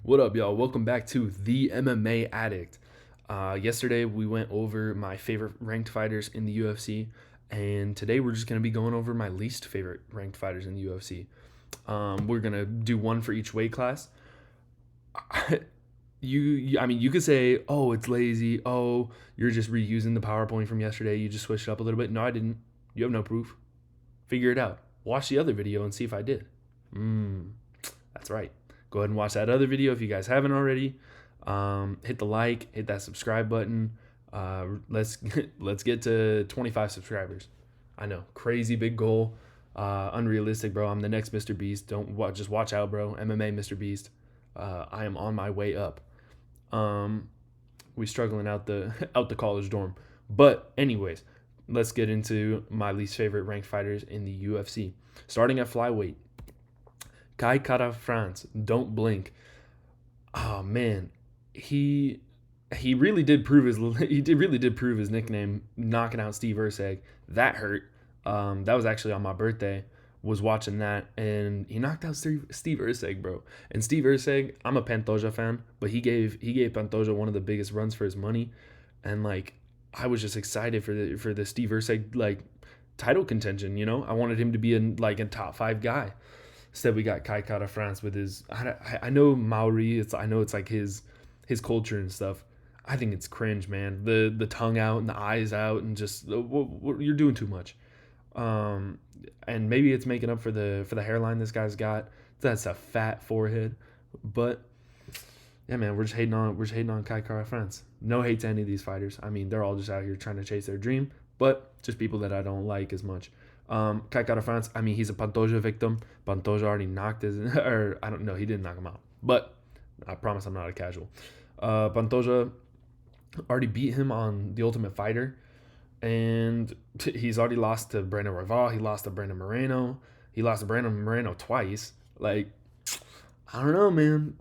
What up, y'all? Welcome back to the MMA Addict. Yesterday, we went over my favorite ranked fighters in the UFC, and today we're just going to be going over my least favorite ranked fighters in the UFC. We're going to do one for each weight class. You could say, oh, it's lazy. Oh, you're just reusing the PowerPoint from yesterday. You just switched it up a little bit. No, I didn't. You have no proof. Figure it out. Watch the other video and see if I did. That's right. Go ahead and watch that other video if you guys haven't already. Hit the like, hit that subscribe button. Let's let's get to 25 subscribers. I know, crazy big goal, unrealistic, bro. I'm the next Mr. Beast. Just watch out, bro. MMA Mr. Beast. I am on my way up. We struggling out the out the college dorm, but anyways, let's get into my least favorite ranked fighters in the UFC. Starting at flyweight, Kai Kara France. Don't blink. Oh man, he really did prove his really did prove his nickname, knocking out Steve Erceg. That hurt. That was actually on my birthday. Was watching that, and he knocked out Steve Erceg, bro. And Steve Erceg, I'm a Pantoja fan, but he gave Pantoja one of the biggest runs for his money, and like I was just excited for the Steve Erceg like title contention. You know, I wanted him to be a top 5 guy. Instead, we got Kai Kara France with his. I know Maori. I know it's like his culture and stuff. I think it's cringe, man. The tongue out and the eyes out and just you're doing too much. And maybe it's making up for the hairline this guy's got. That's a fat forehead, but yeah, man, we're just hating on Kai Kara France. No hate to any of these fighters. I mean, they're all just out here trying to chase their dream, but just people that I don't like as much. Kai Kara France, I mean, he's a Pantoja victim. Pantoja already knocked his, or I don't know, he didn't knock him out, but I promise I'm not a casual. Pantoja already beat him on The Ultimate Fighter, and he's already lost to Brandon Royval. He lost to Brandon Moreno. He lost to Brandon Moreno twice. Like, I don't know, man.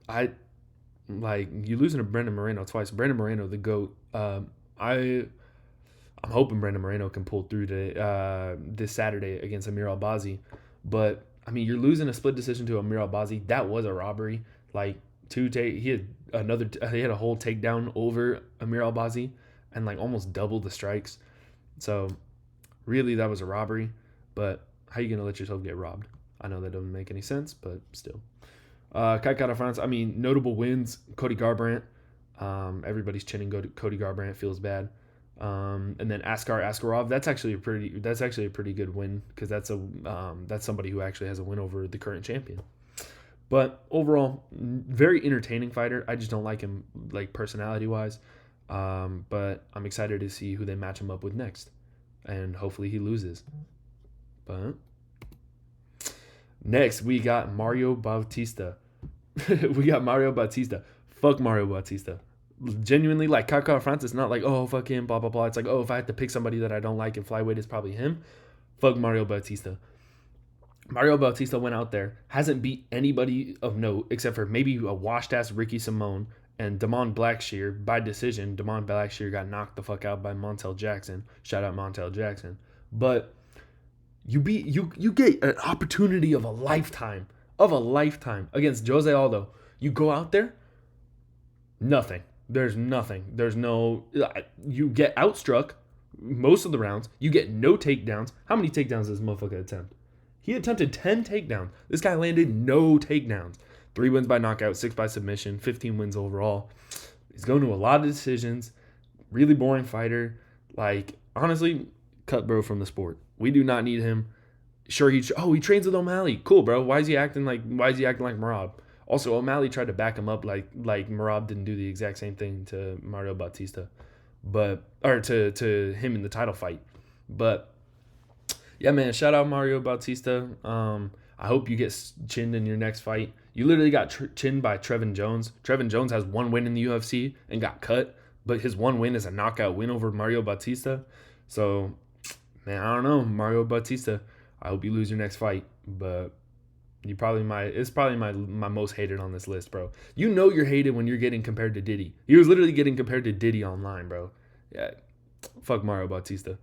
You losing to Brandon Moreno twice. Brandon Moreno, the GOAT. I'm hoping Brandon Moreno can pull through this Saturday against Amir Albazi. But, I mean, you're losing a split decision to Amir Albazi. That was a robbery. Like, he had a whole takedown over Amir Albazi and, like, almost double the strikes. So, really, that was a robbery. But how are you going to let yourself get robbed? I know that doesn't make any sense, but still. Kai Kara France, I mean, notable wins. Cody Garbrandt. Everybody's chinning Cody Garbrandt. Feels bad. And then Askar Askarov. That's actually a pretty good win because that's somebody who actually has a win over the current champion. But overall, very entertaining fighter. I just don't like him like personality wise. But I'm excited to see who they match him up with next, and hopefully he loses. But next we got Mario Bautista. Fuck Mario Bautista. Genuinely, like, Kai Kara France, it's not like, oh, fuck him, blah, blah, blah. It's like, oh, if I had to pick somebody that I don't like in flyweight, it's probably him. Fuck Mario Bautista. Mario Bautista went out there, hasn't beat anybody of note except for maybe a washed-ass Ricky Simone and Damon Blackshear by decision. Damon Blackshear got knocked the fuck out by Montel Jackson. Shout out Montel Jackson. But you get an opportunity of a lifetime against Jose Aldo. You go out there, nothing. There's nothing. There's no. You get outstruck most of the rounds. You get no takedowns. How many takedowns does this motherfucker attempt? He attempted 10 takedowns. This guy landed no takedowns. 3 wins by knockout, 6 by submission, 15 wins overall. He's going to a lot of decisions. Really boring fighter. Like, honestly, cut bro from the sport. We do not need him. Sure, he trains with O'Malley. Cool, bro. Why is he acting like Merab? Also, O'Malley tried to back him up like Merab didn't do the exact same thing to Mario Bautista, to him in the title fight. But yeah, man, shout out Mario Bautista. I hope you get chinned in your next fight. You literally got chinned by Trevin Jones. Trevin Jones has 1 win in the UFC and got cut, but his 1 win is a knockout win over Mario Bautista. So, man, I don't know, Mario Bautista. I hope you lose your next fight, but it's probably my most hated on this list, bro. You know you're hated when you're getting compared to Diddy. He was literally getting compared to Diddy online, bro. Yeah, fuck Mario Bautista.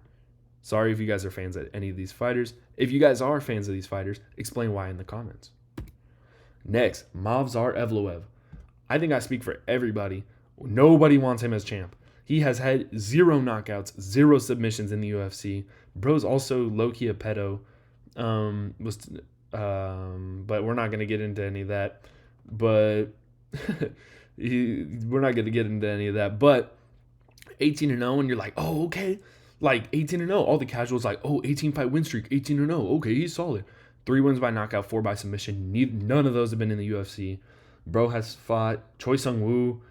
Sorry if you guys are fans of any of these fighters. If you guys are fans of these fighters, explain why in the comments. Next, Movsar Evloev. I think I speak for everybody. Nobody wants him as champ. He has had 0 knockouts, 0 submissions in the UFC. Bro's also low-key a pedo. But we're not gonna get into any of that. But we're not gonna get into any of that. But 18-0, and you're like, oh, okay. Like 18-0. All the casuals like, oh, 18-fight win streak, 18-0. Okay, he's solid. 3 wins by knockout, 4 by submission. None of those have been in the UFC. Bro has fought Choi Sung-woo.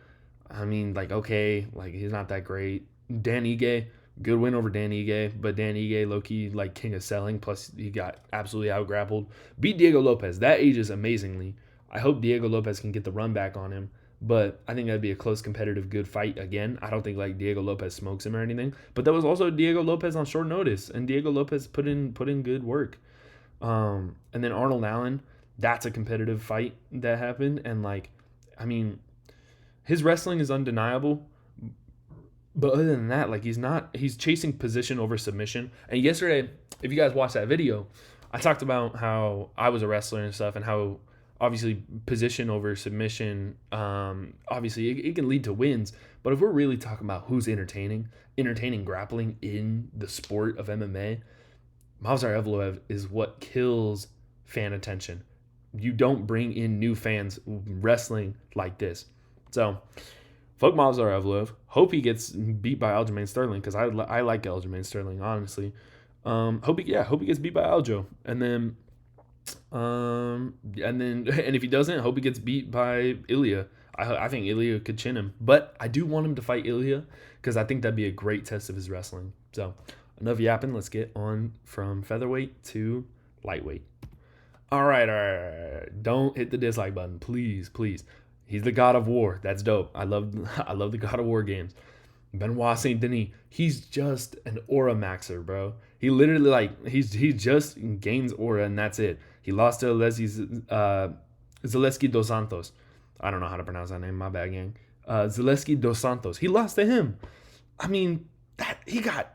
I mean, like, okay, like he's not that great. Dan Ige, good win over Dan Ige, but Dan Ige, low-key, like king of selling. Plus, he got absolutely out-grappled. Beat Diego Lopez. That ages amazingly. I hope Diego Lopez can get the run back on him. But I think that'd be a close, competitive, good fight again. I don't think like Diego Lopez smokes him or anything. But that was also Diego Lopez on short notice, and Diego Lopez put in good work. And then Arnold Allen, that's a competitive fight that happened. And like, I mean, his wrestling is undeniable. But other than that, like he's chasing position over submission. And yesterday, if you guys watched that video, I talked about how I was a wrestler and stuff, and how obviously position over submission, obviously it can lead to wins. But if we're really talking about who's entertaining grappling in the sport of MMA, Movsar Evloev is what kills fan attention. You don't bring in new fans wrestling like this. So, fuck Movsar Evloev. Hope he gets beat by Aljamain Sterling, because I like Aljamain Sterling, honestly. Hope he gets beat by Aljo. And if he doesn't, hope he gets beat by Ilya. I think Ilya could chin him. But I do want him to fight Ilya, because I think that'd be a great test of his wrestling. So, enough yapping. Let's get on from featherweight to lightweight. All right. Don't hit the dislike button, please. He's the God of War. That's dope. I love the God of War games. Benoit Saint Denis. He's just an aura maxer, bro. He literally he just gains aura, and that's it. He lost to Zaleski dos Santos. I don't know how to pronounce that name. My bad, gang. Zaleski dos Santos. He lost to him. I mean, he got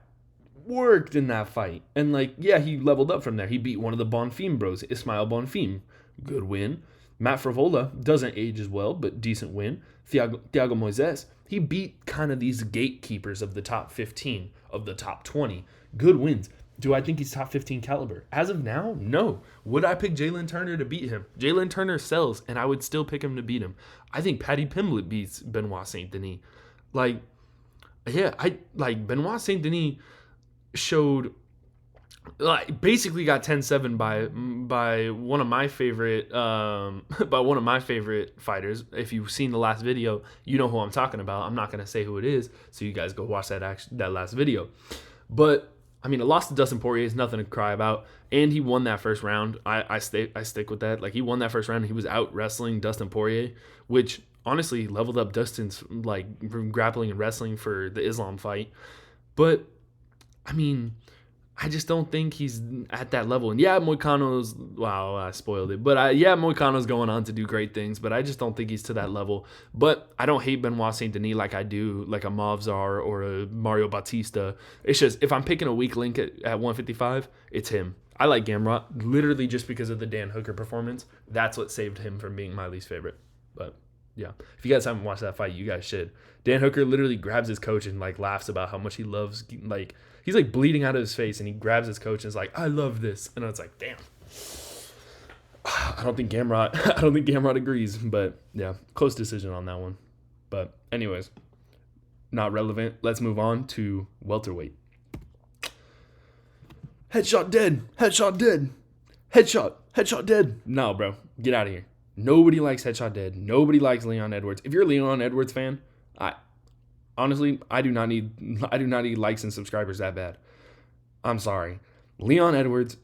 worked in that fight. And he leveled up from there. He beat one of the Bonfim bros, Ismael Bonfim. Good win. Matt Frivola doesn't age as well, but decent win. Thiago Moises, he beat kind of these gatekeepers of the top 15, of the top 20. Good wins. Do I think he's top 15 caliber? As of now, no. Would I pick Jalen Turner to beat him? Jalen Turner sells, and I would still pick him to beat him. I think Paddy Pimblett beats Benoit Saint Denis. Benoit Saint Denis showed, basically got 10-7 by one of my favorite fighters. If you've seen the last video, you know who I'm talking about. I'm not gonna say who it is, so you guys go watch that last video. But I mean, a loss to Dustin Poirier is nothing to cry about, and he won that first round. I stick with that. He won that first round. He was out wrestling Dustin Poirier, which honestly leveled up Dustin's grappling and wrestling for the Islam fight. But I mean, I just don't think he's at that level. And Moicano's, wow, I spoiled it. But Moicano's going on to do great things, but I just don't think he's to that level. But I don't hate Benoit Saint Denis like I do, like a Movsar or a Mario Bautista. It's just, if I'm picking a weak link at 155, it's him. I like Gamrot literally just because of the Dan Hooker performance. That's what saved him from being my least favorite. But yeah, if you guys haven't watched that fight, you guys should. Dan Hooker literally grabs his coach and laughs about how much he loves, he's bleeding out of his face, and he grabs his coach and is like, I love this. And it's like, damn. I don't think Gamrot agrees, but yeah, close decision on that one. But anyways, not relevant. Let's move on to welterweight. Headshot dead. Headshot dead. No, bro. Get out of here. Nobody likes Headshot dead. Nobody likes Leon Edwards. If you're a Leon Edwards fan, honestly, I do not need likes and subscribers that bad. I'm sorry. Leon Edwards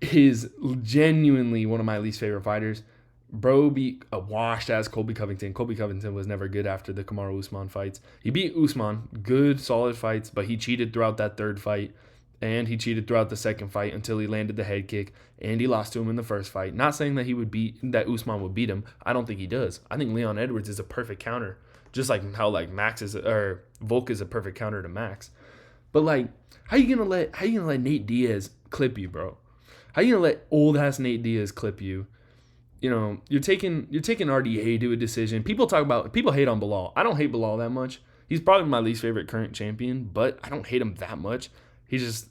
is genuinely one of my least favorite fighters. Bro beat a washed-ass Colby Covington. Colby Covington was never good after the Kamaru Usman fights. He beat Usman. Good, solid fights, but he cheated throughout that third fight, and he cheated throughout the second fight until he landed the head kick, and he lost to him in the first fight. Not saying that Usman would beat him. I don't think he does. I think Leon Edwards is a perfect counter. Just like how Volk is a perfect counter to Max. But how you gonna let Nate Diaz clip you, bro? How you gonna let old ass Nate Diaz clip you you're taking RDA to a decision. People hate on Bilal. I don't hate Bilal that much. He's probably my least favorite current champion, but I don't hate him that much. He's just,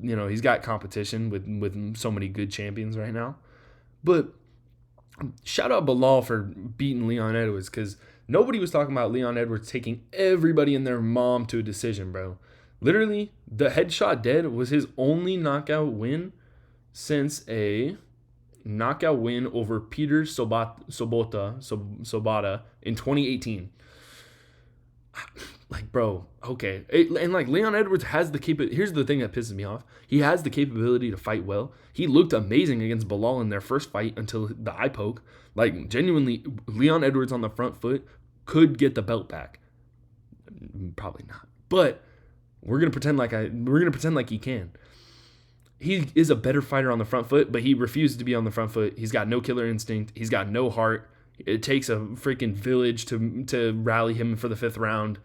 he's got competition with so many good champions right now. But shout out Bilal for beating Leon Edwards, because nobody was talking about Leon Edwards taking everybody and their mom to a decision, bro. Literally, the headshot dead was his only knockout win since a knockout win over Peter Sobota in 2018. Like, bro, okay. And like, Leon Edwards has the capability. Here's the thing that pisses me off. He has the capability to fight well. He looked amazing against Bilal in their first fight until the eye poke. Like, genuinely, Leon Edwards on the front foot could get the belt back. Probably not. But we're gonna pretend like he can. He is a better fighter on the front foot, but he refuses to be on the front foot. He's got no killer instinct. He's got no heart. It takes a freaking village to rally him for the 5th round.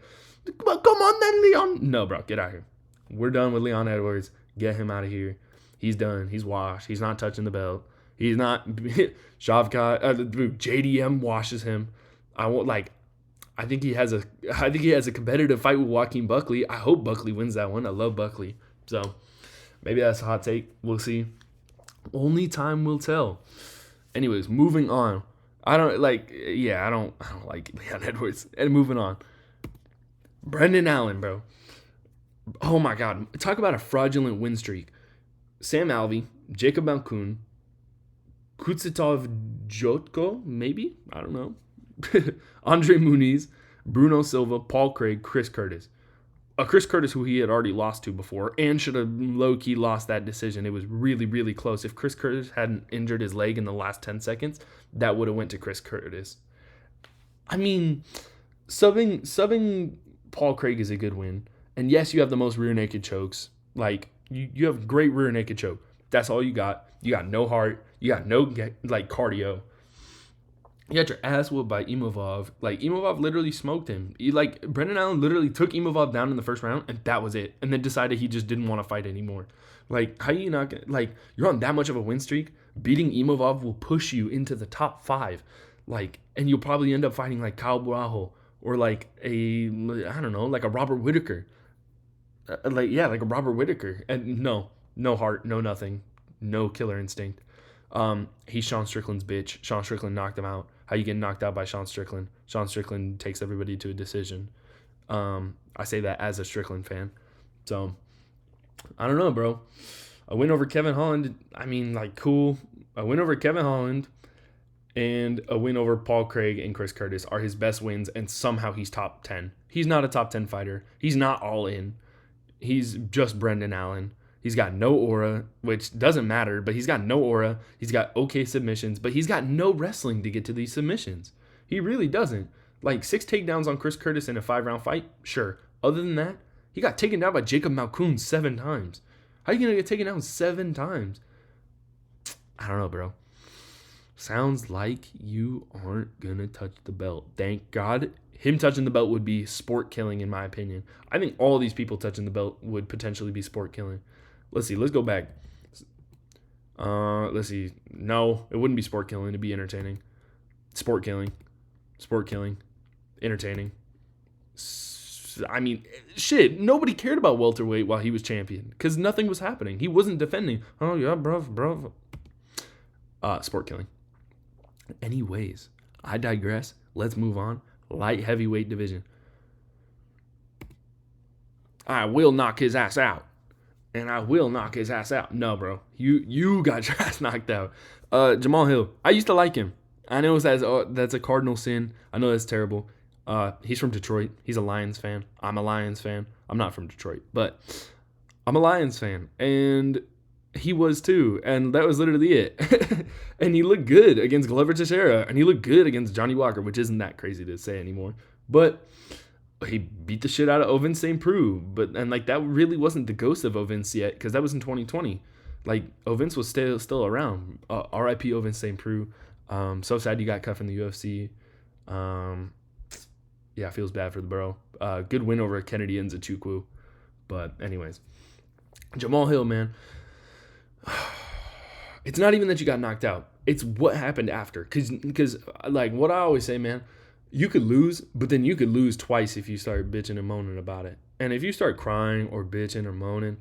Come on then, Leon. No, bro, get out of here. We're done with Leon Edwards. Get him out of here. He's done. He's washed. He's not touching the belt. He's not. Shavkat, JDM washes him. I think he has a competitive fight with Joaquin Buckley. I hope Buckley wins that one. I love Buckley. So maybe that's a hot take. We'll see. Only time will tell. Anyways, moving on. I don't like Leon Edwards. And moving on. Brendan Allen, bro. Oh my God. Talk about a fraudulent win streak. Sam Alvey, Jacob Malkoun, Kutsitov Jotko, maybe? I don't know. Andre Muniz, Bruno Silva, Paul Craig, Chris Curtis. Chris Curtis, who he had already lost to before and should have low-key lost that decision. It was really, really close. If Chris Curtis hadn't injured his leg in the last 10 seconds, that would have went to Chris Curtis. I mean, subbing Paul Craig is a good win. And yes, you have the most rear naked chokes. Like, you have great rear naked choke. That's all you got. You got no heart. You got no, cardio. You got your ass whooped by Imavov. Like, Imavov literally smoked him. Brendan Allen literally took Imavov down in the first round, and that was it. And then decided he just didn't want to fight anymore. Like, how you not... Like, you're on that much of a win streak. Beating Imavov will push you into the top 5. Like, and you'll probably end up fighting, like, Kyle Bravo. Or, like, a Robert Whittaker. Like a Robert Whittaker. And no heart, no nothing. No killer instinct. He's Sean Strickland's bitch. Sean Strickland knocked him out. How you get knocked out by Sean Strickland? Sean Strickland takes everybody to a decision. I say that as a Strickland fan. So, I don't know, bro. A win over Kevin Holland, cool. A win over Kevin Holland and a win over Paul Craig and Chris Curtis are his best wins, and somehow he's top 10. He's not a top 10 fighter. He's not all in. He's just Brendan Allen. He's got no aura, which doesn't matter, but he's got no aura. He's got okay submissions, but he's got no wrestling to get to these submissions. He really doesn't. Like, 6 takedowns on Chris Curtis in a 5-round fight? Sure. Other than that, he got taken down by Jacob Malkoun 7 times. How are you going to get taken down 7 times? I don't know, bro. Sounds like you aren't going to touch the belt. Thank God. Him touching the belt would be sport killing, in my opinion. I think all these people touching the belt would potentially be sport killing. Let's see. Let's go back. Let's see. No, it wouldn't be sport killing. It'd be entertaining. Sport killing. Sport killing. Entertaining. Shit. Nobody cared about welterweight while he was champion because nothing was happening. He wasn't defending. Oh, yeah, bro. Sport killing. Anyways, I digress. Let's move on. Light heavyweight division. I will knock his ass out. And I will knock his ass out. No, bro. You got your ass knocked out. Jamal Hill. I used to like him. I know that's a cardinal sin. I know that's terrible. He's from Detroit. He's a Lions fan. I'm a Lions fan. I'm not from Detroit, but I'm a Lions fan. And he was too. And that was literally it. And he looked good against Glover Teixeira. And he looked good against Johnny Walker, which isn't that crazy to say anymore. But he beat the shit out of Ovin St. Preux. And that really wasn't the ghost of Ovin yet, because that was in 2020. Like, Ovin was still around. R.I.P. Ovin St. Preux. So sad you got cut from the UFC. Yeah, feels bad for the bro. Good win over Kennedy Nzechukwu. But anyways, Jamal Hill, man. It's not even that you got knocked out. It's what happened after. Because like what I always say, man, you could lose, but then you could lose twice if you start bitching and moaning about it. And if you start crying or bitching or moaning,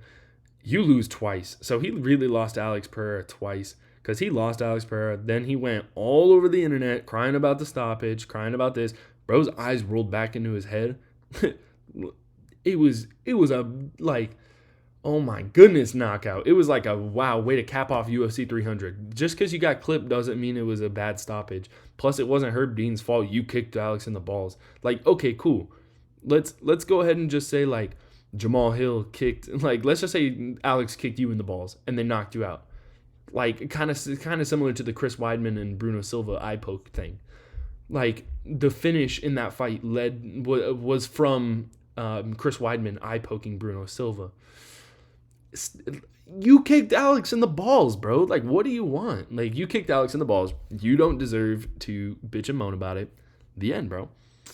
you lose twice. So he really lost Alex Pereira twice, because he lost Alex Pereira. Then he went all over the internet crying about the stoppage, crying about this. Bro's eyes rolled back into his head. it was a like, oh my goodness, knockout. It was like a wow, way to cap off UFC 300. Just because you got clipped doesn't mean it was a bad stoppage. Plus, it wasn't Herb Dean's fault. You kicked Alex in the balls. Like, okay, cool. Let's go ahead and just say like Jamal Hill kicked. Like, let's just say Alex kicked you in the balls and then knocked you out. Like, kind of similar to the Chris Weidman and Bruno Silva eye poke thing. Like, the finish in that fight was from Chris Weidman eye poking Bruno Silva. You kicked Alex in the balls, bro. Like, what do you want? Like, you kicked Alex in the balls. You don't deserve to bitch and moan about it. The end, bro.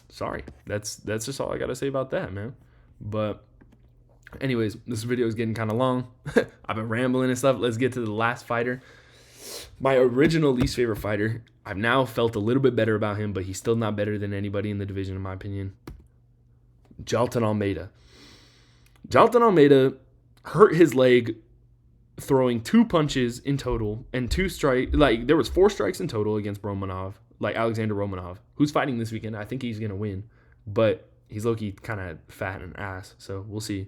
Sorry. That's just all I got to say about that, man. But anyways, this video is getting kind of long. I've been rambling and stuff. Let's get to the last fighter. My original least favorite fighter. I've now felt a little bit better about him, but he's still not better than anybody in the division, in my opinion. Jailton Almeida. Jailton Almeida hurt his leg throwing 2 punches in total and 2 strikes. Like, there was 4 strikes in total against Romanov, like Alexander Romanov, who's fighting this weekend. I think he's going to win, but he's low-key kind of fat and ass, so we'll see.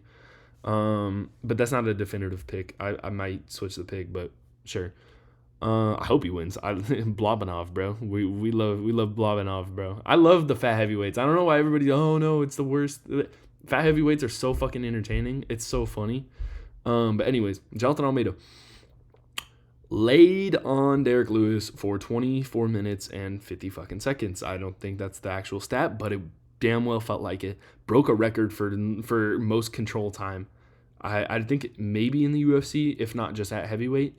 But that's not a definitive pick. I might switch the pick, but sure. I hope he wins. Blobanov, bro. We love Blobanov, bro. I love the fat heavyweights. I don't know why everybody, oh no, it's the worst. Fat heavyweights are so fucking entertaining. It's so funny. But anyways, Jailton Almeida laid on Derek Lewis for 24 minutes and 50 fucking seconds. I don't think that's the actual stat, but it damn well felt like it. Broke a record for most control time. I think maybe in the UFC, if not just at heavyweight.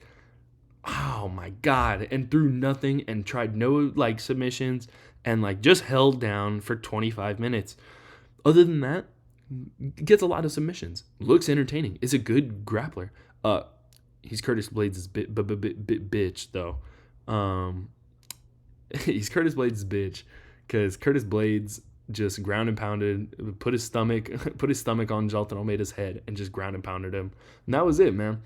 Oh my God. And threw nothing and tried no like submissions and like just held down for 25 minutes. Other than that, gets a lot of submissions. Looks entertaining. Is a good grappler. He's Curtis Blades' bitch though. He's Curtis Blades' bitch because Curtis Blades just ground and pounded, put his stomach on Jailton Almeida's head and just ground and pounded him. And that was it, man.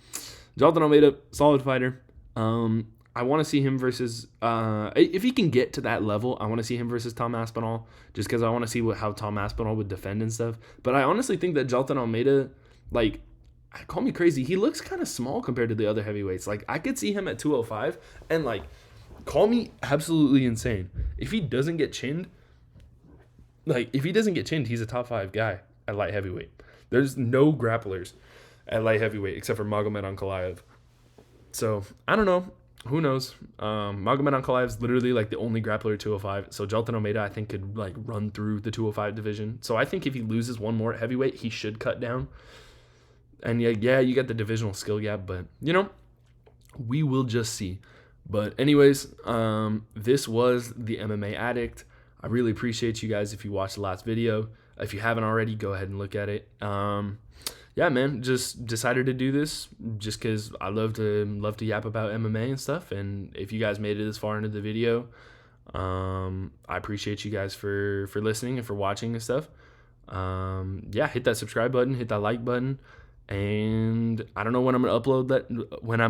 Jailton Almeida, solid fighter. I want to see him versus, if he can get to that level, I want to see him versus Tom Aspinall, just because I want to see how Tom Aspinall would defend and stuff. But I honestly think that Jailton Almeida, like, call me crazy, he looks kind of small compared to the other heavyweights. Like, I could see him at 205, and, like, call me absolutely insane. If he doesn't get chinned, he's a top 5 guy at light heavyweight. There's no grapplers at light heavyweight except for Magomed Ankalaev. So, I don't know. Who knows? Magomed Ankalaev is literally like the only grappler at 205. So, Jailton Almeida, I think, could like run through the 205 division. So, I think if he loses one more at heavyweight, he should cut down. And yeah, you got the divisional skill gap, but, you know, we will just see. But anyways, this was the MMA Addict. I really appreciate you guys if you watched the last video. If you haven't already, go ahead and look at it. Yeah, man, just decided to do this just because I love to yap about MMA and stuff. And if you guys made it this far into the video, I appreciate you guys for listening and for watching and stuff. Yeah, hit that subscribe button, hit that like button, and I don't know when I'm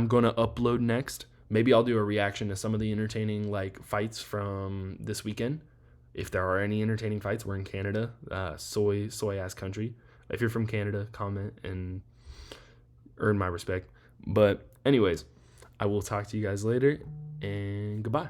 gonna upload next. Maybe I'll do a reaction to some of the entertaining like fights from this weekend. If there are any entertaining fights, we're in Canada, soy ass country. If you're from Canada, comment and earn my respect. But anyways, I will talk to you guys later, and goodbye.